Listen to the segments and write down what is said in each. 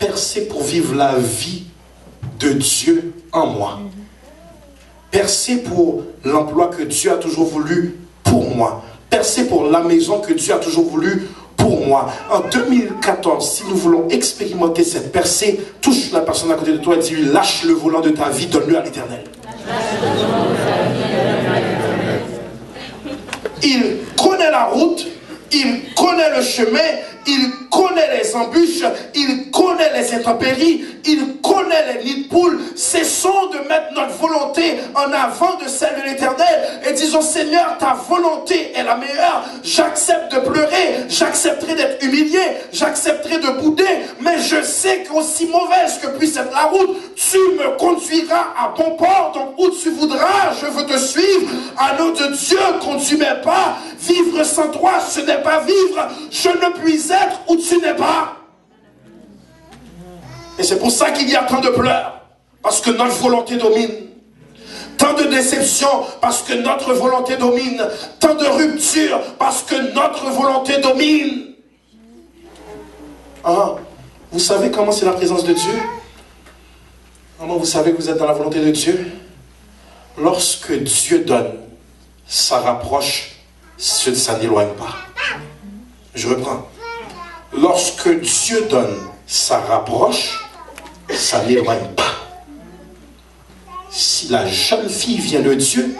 percer pour vivre la vie de Dieu en moi. Percer pour l'emploi que Dieu a toujours voulu pour moi. Percer pour la maison que Dieu a toujours voulu pour moi. En 2014, si nous voulons expérimenter cette percée, touche la personne à côté de toi et dis-lui, lâche le volant de ta vie, donne-le à l'Éternel. Il connaît la route, il connaît le chemin, il connaît les embûches, il connaît les intempéries, il connaît les nids de poules. Cessons de mettre notre volonté en avant de celle de l'Éternel et disons, Seigneur, ta volonté est la meilleure. J'accepte de pleurer, j'accepterai d'être humilié, j'accepterai de bouder, mais je sais qu'aussi mauvaise que puisse être la route, tu me conduiras à bon port. Donc où tu voudras, je veux te suivre. À nom de Dieu, conduis-moi pas. Vivre sans toi, ce n'est pas vivre. Je ne puis être où tu n'es pas. Et c'est pour ça qu'il y a tant de pleurs, parce que notre volonté domine. Tant de déceptions, parce que notre volonté domine. Tant de ruptures, parce que notre volonté domine. Ah, vous savez comment c'est la présence de Dieu? Comment vous savez que vous êtes dans la volonté de Dieu? Lorsque Dieu donne, ça rapproche, ça n'éloigne pas. Je reprends. Lorsque Dieu donne, ça rapproche, ça n'éloigne pas. Si la jeune fille vient de Dieu,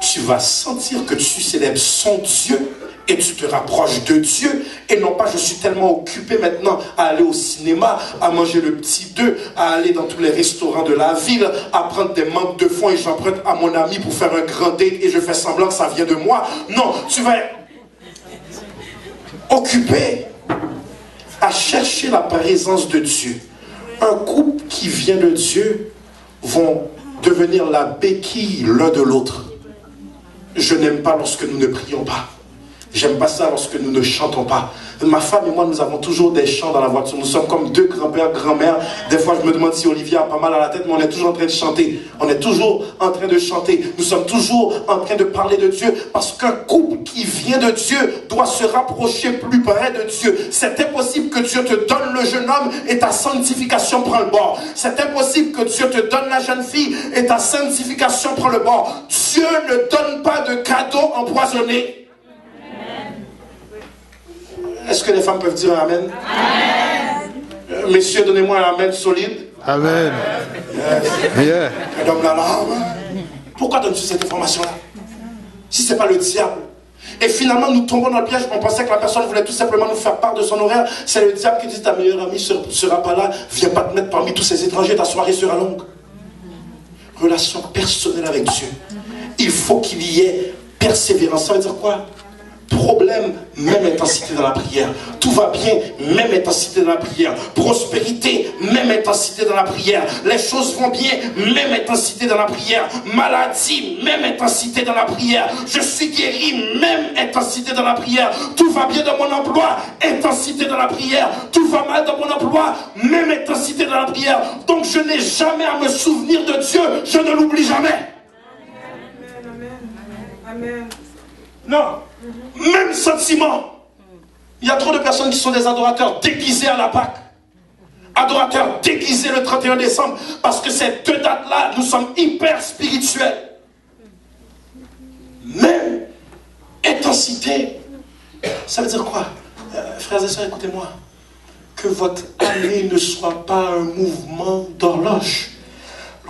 tu vas sentir que tu célèbres son Dieu et tu te rapproches de Dieu. Et non pas je suis tellement occupé maintenant à aller au cinéma, à manger le petit deux, à aller dans tous les restaurants de la ville, à prendre des manques de fonds et j'emprunte à mon ami pour faire un grand date et je fais semblant que ça vient de moi. Non, tu vas être occupé à chercher la présence de Dieu. Un couple qui vient de Dieu vont devenir la béquille l'un de l'autre. Je n'aime pas lorsque nous ne prions pas. J'aime pas ça lorsque nous ne chantons pas. Ma femme et moi, nous avons toujours des chants dans la voiture. Nous sommes comme deux grands-pères, grand-mères. Des fois, je me demande si Olivia a pas mal à la tête, mais on est toujours en train de chanter. On est toujours en train de chanter. Nous sommes toujours en train de parler de Dieu. Parce qu'un couple qui vient de Dieu doit se rapprocher plus près de Dieu. C'est impossible que Dieu te donne le jeune homme et ta sanctification prend le bord. C'est impossible que Dieu te donne la jeune fille et ta sanctification prend le bord. Dieu ne donne pas de cadeaux empoisonnés. Est-ce que les femmes peuvent dire Amen? Amen. Messieurs, donnez-moi un Amen solide. Amen. Yeah. Madame l'alarme. Pourquoi donnes-tu cette information-là? Si ce n'est pas le diable. Et finalement, nous tombons dans le piège. On pensait que la personne voulait tout simplement nous faire part de son horaire. C'est le diable qui dit, ta meilleure amie ne sera pas là. Viens pas te mettre parmi tous ces étrangers. Ta soirée sera longue. Relation personnelle avec Dieu. Il faut qu'il y ait persévérance. Ça veut dire quoi? Problème, même intensité dans la prière. Tout va bien, même intensité dans la prière. Prospérité, même intensité dans la prière. Les choses vont bien, même intensité dans la prière. Maladie, même intensité dans la prière. Je suis guéri, même intensité dans la prière. Tout va bien dans mon emploi, intensité dans la prière. Tout va mal dans mon emploi, même intensité dans la prière. Donc je n'ai jamais à me souvenir de Dieu, je ne l'oublie jamais. Amen. Amen. Non. Même sentiment. Il y a trop de personnes qui sont des adorateurs déguisés à la Pâque. Adorateurs déguisés le 31 décembre. Parce que ces deux dates-là, nous sommes hyper spirituels. Même intensité. Ça veut dire quoi? Frères et sœurs, écoutez-moi. Que votre année ne soit pas un mouvement d'horloge.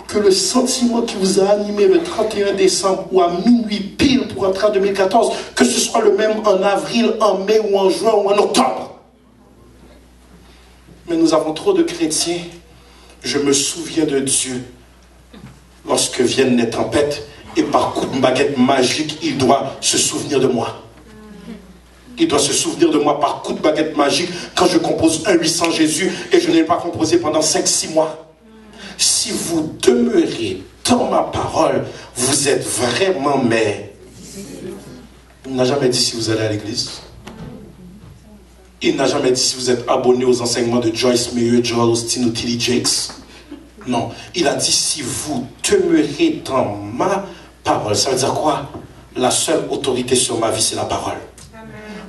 Que le sentiment qui vous a animé le 31 décembre ou à minuit pile pour entrer en 2014, que ce soit le même en avril, en mai ou en juin ou en octobre. Mais nous avons trop de chrétiens. Je me souviens de Dieu lorsque viennent les tempêtes et par coup de baguette magique, il doit se souvenir de moi. Il doit se souvenir de moi par coup de baguette magique quand je compose un 800 Jésus et je n'ai pas composé pendant 5-6 mois. Si vous demeurez dans ma parole, vous êtes vraiment mes... Il n'a jamais dit si vous allez à l'église. Il n'a jamais dit si vous êtes abonné aux enseignements de Joyce Meyer, Joel Osteen ou T.D. Jakes. Non, il a dit si vous demeurez dans ma parole. Ça veut dire quoi? La seule autorité sur ma vie, c'est la parole.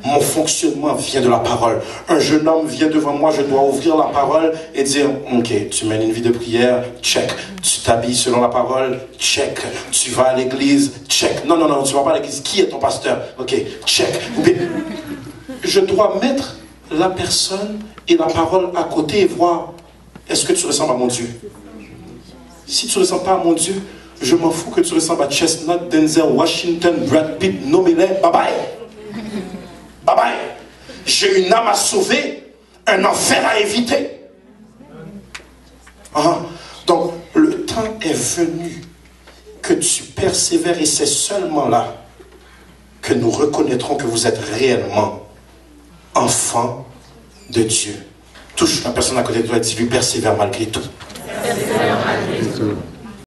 mon fonctionnement vient de la parole. Un jeune homme vient devant moi, je dois ouvrir la parole et dire, ok, tu mènes une vie de prière, check. Tu t'habilles selon la parole, check. Tu vas à l'église, check. Non, non, non, tu ne vas pas à l'église. Qui est ton pasteur? Ok, check. Je dois mettre la personne et la parole à côté et voir, est-ce que tu ressembles à mon Dieu? Si tu ne ressembles pas à mon Dieu, je m'en fous que tu ressembles à Chestnut, Denzel Washington, Brad Pitt, nommez-les, bye bye. Bye bye. J'ai une âme à sauver, un enfer à éviter. Donc, le temps est venu que tu persévères et c'est seulement là que nous reconnaîtrons que vous êtes réellement enfants de Dieu. Touche la personne à côté de toi et dis-lui, persévère malgré tout. Persévère malgré tout.